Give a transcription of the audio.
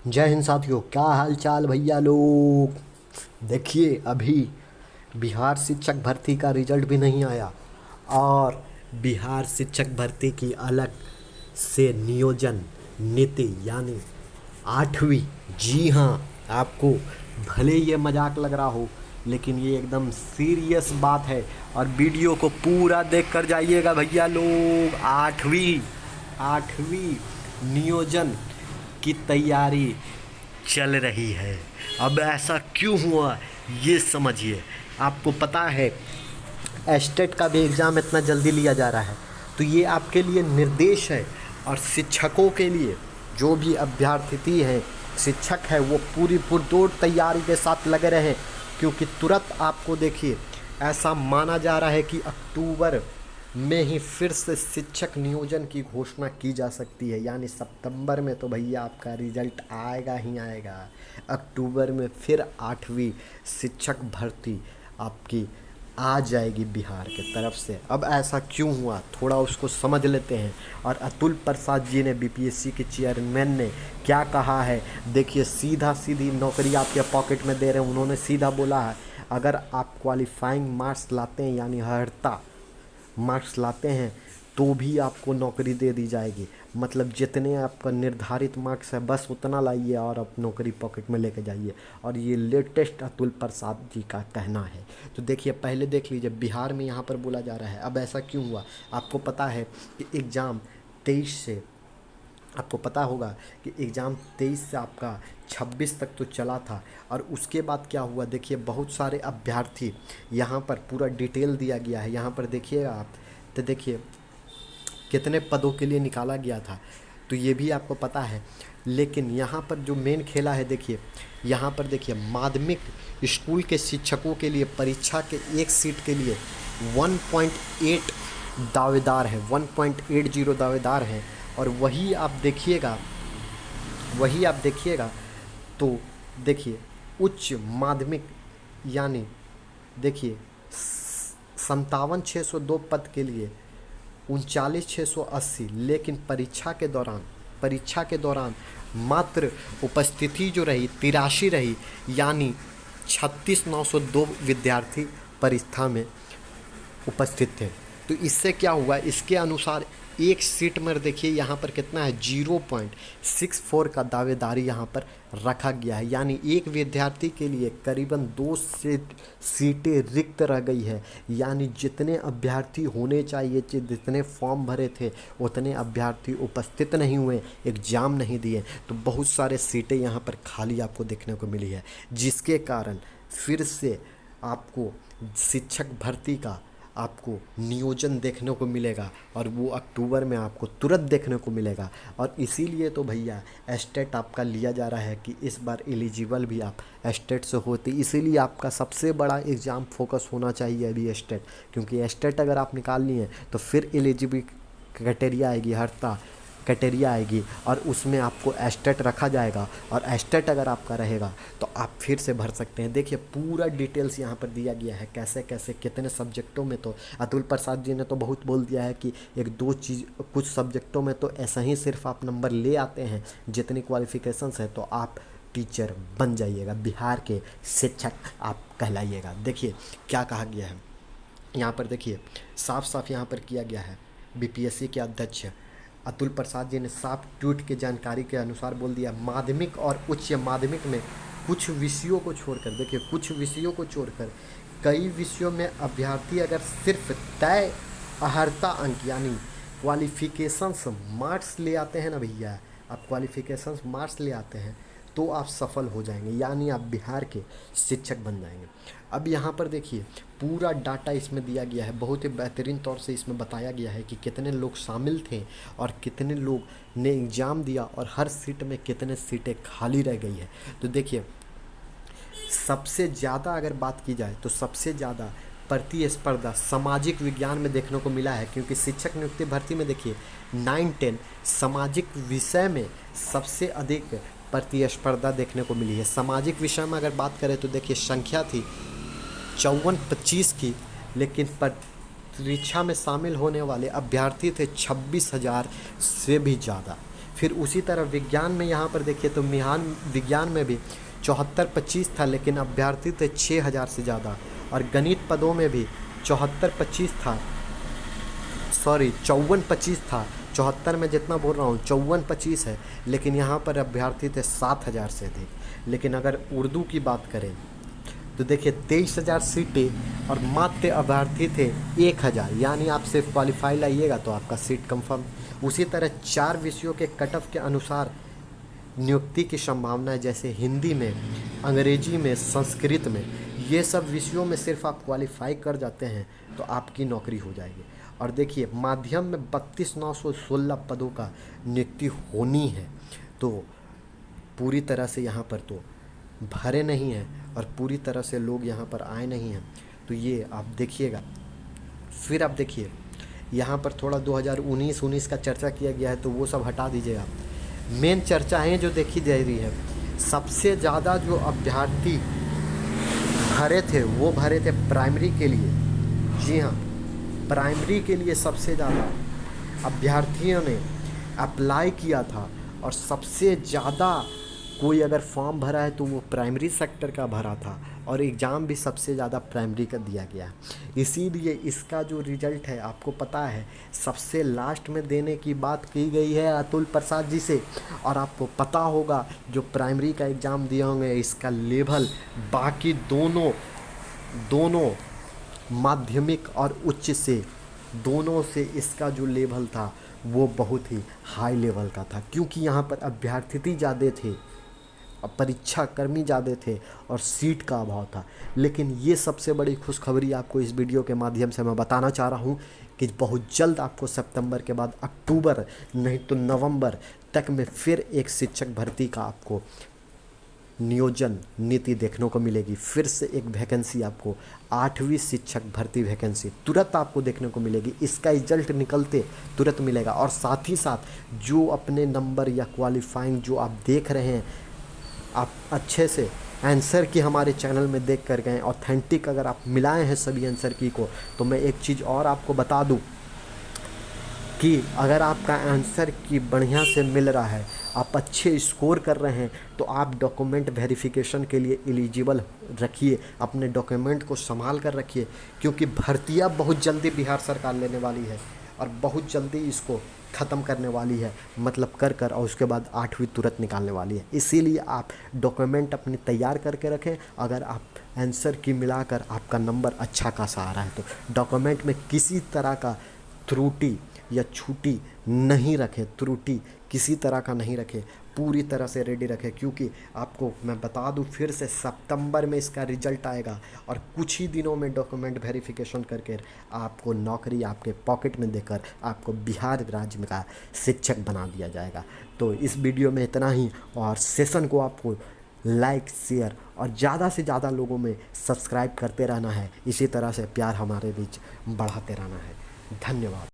जय हिंद साथियों, क्या हाल चाल भैया लोग। देखिए, अभी बिहार शिक्षक भर्ती का रिजल्ट भी नहीं आया और बिहार शिक्षक भर्ती की अलग से नियोजन नीति यानी 8वीं। जी हाँ, आपको भले ये मजाक लग रहा हो लेकिन ये एकदम सीरियस बात है और वीडियो को पूरा देख कर जाइएगा भैया लोग। 8वीं नियोजन की तैयारी चल रही है। अब ऐसा क्यों हुआ ये समझिए। आपको पता है एस्टेट का भी एग्ज़ाम इतना जल्दी लिया जा रहा है, तो ये आपके लिए निर्देश है और शिक्षकों के लिए, जो भी अभ्यर्थी हैं, शिक्षक है, वो पूरी पुरजोर तैयारी के साथ लगे रहें, क्योंकि तुरंत आपको देखिए ऐसा माना जा रहा है कि अक्टूबर में ही फिर से शिक्षक नियोजन की घोषणा की जा सकती है। यानी सितंबर में तो भैया आपका रिजल्ट आएगा ही आएगा, अक्टूबर में फिर 8वीं शिक्षक भर्ती आपकी आ जाएगी बिहार के तरफ से। अब ऐसा क्यों हुआ थोड़ा उसको समझ लेते हैं। और अतुल प्रसाद जी ने, बीपीएससी के चेयरमैन ने क्या कहा है देखिए। सीधा सीधी नौकरी आपके पॉकेट में दे रहे हैं। उन्होंने सीधा बोला है, अगर आप क्वालिफाइंग मार्क्स लाते हैं यानी अर्हता मार्क्स लाते हैं तो भी आपको नौकरी दे दी जाएगी। मतलब जितने आपका निर्धारित मार्क्स है बस उतना लाइए और आप नौकरी पॉकेट में लेके जाइए। और ये लेटेस्ट अतुल प्रसाद जी का कहना है। तो देखिए, पहले देख लीजिए बिहार में यहाँ पर बोला जा रहा है। अब ऐसा क्यों हुआ? आपको पता है कि एग्ज़ाम 23 से, आपको पता होगा कि एग्ज़ाम 23 से आपका 26 तक तो चला था। और उसके बाद क्या हुआ देखिए, बहुत सारे अभ्यर्थी, यहाँ पर पूरा डिटेल दिया गया है, यहाँ पर देखिएगा आप। तो देखिए कितने पदों के लिए निकाला गया था, तो ये भी आपको पता है। लेकिन यहाँ पर जो मेन खेला है देखिए, यहाँ पर देखिए माध्यमिक स्कूल के शिक्षकों के लिए परीक्षा के एक सीट के लिए 1.8 दावेदार हैं, 1.80 दावेदार हैं। और वही आप देखिएगा तो देखिए उच्च माध्यमिक यानी देखिए 57,602 पद के लिए 39,680। लेकिन परीक्षा के दौरान मात्र उपस्थिति जो रही 83 रही, यानी 36,902 विद्यार्थी परीक्षा में उपस्थित थे। तो इससे क्या हुआ, इसके अनुसार एक सीट में देखिए यहाँ पर कितना है, 0.64 का दावेदारी यहाँ पर रखा गया है। यानी एक विद्यार्थी के लिए करीबन 2 सीटें रिक्त रह गई है। यानी जितने अभ्यर्थी होने चाहिए थे, जितने फॉर्म भरे थे, उतने अभ्यर्थी उपस्थित नहीं हुए, एग्ज़ाम नहीं दिए। तो बहुत सारे सीटें यहाँ पर खाली आपको देखने को मिली है, जिसके कारण फिर से आपको शिक्षक भर्ती का आपको नियोजन देखने को मिलेगा और वो अक्टूबर में आपको तुरंत देखने को मिलेगा। और इसीलिए तो भैया एस्टेट आपका लिया जा रहा है कि इस बार एलिजिबल भी आप एस्टेट से होते। इसीलिए आपका सबसे बड़ा एग्ज़ाम फोकस होना चाहिए अभी एस्टेट, क्योंकि एस्टेट अगर आप निकाल लिए तो फिर एलिजिबल क्राइटेरिया आएगी, हर्ता क्राइटेरिया आएगी और उसमें आपको एस्टेट रखा जाएगा। और एस्टेट अगर आपका रहेगा तो आप फिर से भर सकते हैं। देखिए पूरा डिटेल्स यहाँ पर दिया गया है, कैसे कैसे कितने सब्जेक्टों में। तो अतुल प्रसाद जी ने तो बहुत बोल दिया है कि एक दो चीज़, कुछ सब्जेक्टों में तो ऐसा ही सिर्फ आप नंबर ले आते हैं, जितनी क्वालिफिकेशंस है तो आप टीचर बन जाइएगा, बिहार के शिक्षक आप कहलाइएगा। देखिए क्या कहा गया है यहाँ पर, देखिए साफ साफ यहाँ पर किया गया है। बीपीएससी के अध्यक्ष अतुल प्रसाद जी ने साफ ट्वीट की जानकारी के अनुसार बोल दिया, माध्यमिक और उच्च माध्यमिक में कुछ विषयों को छोड़कर, देखिए कुछ विषयों को छोड़कर कई विषयों में अभ्यर्थी अगर सिर्फ तय अर्हता अंक यानी क्वालिफिकेशंस मार्क्स ले आते हैं ना भैया, आप क्वालिफिकेशंस मार्क्स ले आते हैं तो आप सफल हो जाएंगे, यानी आप बिहार के शिक्षक बन जाएंगे। अब यहाँ पर देखिए पूरा डाटा इसमें दिया गया है, बहुत ही बेहतरीन तौर से इसमें बताया गया है कि कितने लोग शामिल थे और कितने लोग ने एग्ज़ाम दिया और हर सीट में कितने सीटें खाली रह गई है। तो देखिए सबसे ज़्यादा अगर बात की जाए तो सबसे ज़्यादा प्रतिस्पर्धा सामाजिक विज्ञान में देखने को मिला है, क्योंकि शिक्षक नियुक्ति भर्ती में देखिए 9-10 सामाजिक विषय में सबसे अधिक प्रतिस्पर्धा देखने को मिली है। सामाजिक विषय में अगर बात करें तो देखिए संख्या थी 54-25 की, लेकिन परीक्षा में शामिल होने वाले अभ्यर्थी थे 26,000 से भी ज़्यादा। फिर उसी तरह विज्ञान में यहाँ पर देखिए तो मिहान विज्ञान में भी 74-25 था, लेकिन अभ्यर्थी थे 6000 से ज़्यादा। और गणित पदों में भी 74-25 था, सॉरी 54-25 था। 74 में जितना बोल रहा हूँ 54-25 है, लेकिन यहाँ पर अभ्यर्थी थे 7000 से अधिक। लेकिन अगर उर्दू की बात करें तो देखिए 23,000 सीटें और मात्र अभ्यर्थी थे 1000, यानी आप सिर्फ क्वालिफाई लाइएगा तो आपका सीट कंफर्म। उसी तरह 4 विषयों के कट ऑफ के अनुसार नियुक्ति की संभावना है, जैसे हिंदी में, अंग्रेजी में, संस्कृत में, ये सब विषयों में सिर्फ आप क्वालिफाई कर जाते हैं तो आपकी नौकरी हो जाएगी। और देखिए माध्यम में 32,916 पदों का नियुक्ति होनी है, तो पूरी तरह से यहाँ पर तो भरे नहीं हैं और पूरी तरह से लोग यहाँ पर आए नहीं हैं। तो ये आप देखिएगा। फिर आप देखिए यहाँ पर थोड़ा 2019 का चर्चा किया गया है, तो वो सब हटा दीजिएगा। मेन चर्चाएं जो देखी जा रही है, सबसे ज़्यादा जो अभ्यर्थी भरे थे वो भरे थे प्राइमरी के लिए। जी हाँ, प्राइमरी के लिए सबसे ज़्यादा अभ्यर्थियों ने अप्लाई किया था, और सबसे ज़्यादा कोई अगर फॉर्म भरा है तो वो प्राइमरी सेक्टर का भरा था, और एग्ज़ाम भी सबसे ज़्यादा प्राइमरी का दिया गया है। इसीलिए इसका जो रिज़ल्ट है आपको पता है सबसे लास्ट में देने की बात की गई है अतुल प्रसाद जी से। और आपको पता होगा जो प्राइमरी का एग्ज़ाम दिए होंगे इसका लेवल बाकी दोनों माध्यमिक और उच्च से दोनों से इसका जो लेवल था वो बहुत ही हाई लेवल का था, क्योंकि यहाँ पर अभ्यर्थी ज़्यादा थे, परीक्षा कर्मी ज़्यादा थे और सीट का अभाव था। लेकिन ये सबसे बड़ी खुशखबरी आपको इस वीडियो के माध्यम से मैं बताना चाह रहा हूँ कि बहुत जल्द आपको सितंबर के बाद अक्टूबर नहीं तो नवंबर तक में फिर एक शिक्षक भर्ती का आपको नियोजन नीति देखने को मिलेगी। फिर से एक वैकेंसी आपको 8वीं शिक्षक भर्ती वैकेंसी तुरंत आपको देखने को मिलेगी। इसका रिजल्ट निकलते तुरंत मिलेगा। और साथ ही साथ जो अपने नंबर या क्वालिफाइंग जो आप देख रहे हैं, आप अच्छे से आंसर की हमारे चैनल में देख कर गए, ऑथेंटिक अगर आप मिलाए हैं सभी आंसर की को, तो मैं एक चीज़ और आपको बता दूं कि अगर आपका आंसर की बढ़िया से मिल रहा है, आप अच्छे स्कोर कर रहे हैं, तो आप डॉक्यूमेंट वेरिफिकेशन के लिए एलिजिबल रखिए, अपने डॉक्यूमेंट को संभाल कर रखिए, क्योंकि भर्तियाँ बहुत जल्दी बिहार सरकार लेने वाली है और बहुत जल्दी इसको ख़त्म करने वाली है, मतलब कर और उसके बाद 8वीं तुरंत निकालने वाली है। इसीलिए आप डॉक्यूमेंट अपने तैयार करके रखें। अगर आप आंसर की मिलाकर आपका नंबर अच्छा खासा आ रहा है तो डॉक्यूमेंट में किसी तरह का त्रुटि या छूटी नहीं रखें, त्रुटि किसी तरह का नहीं रखें, पूरी तरह से रेडी रखें, क्योंकि आपको मैं बता दूं फिर से सितंबर में इसका रिजल्ट आएगा और कुछ ही दिनों में डॉक्यूमेंट वेरिफिकेशन करके आपको नौकरी आपके पॉकेट में देकर आपको बिहार राज्य में का शिक्षक बना दिया जाएगा। तो इस वीडियो में इतना ही, और सेशन को आपको लाइक, शेयर और ज़्यादा से ज़्यादा लोगों में सब्सक्राइब करते रहना है। इसी तरह से प्यार हमारे बीच बढ़ाते रहना है। धन्यवाद।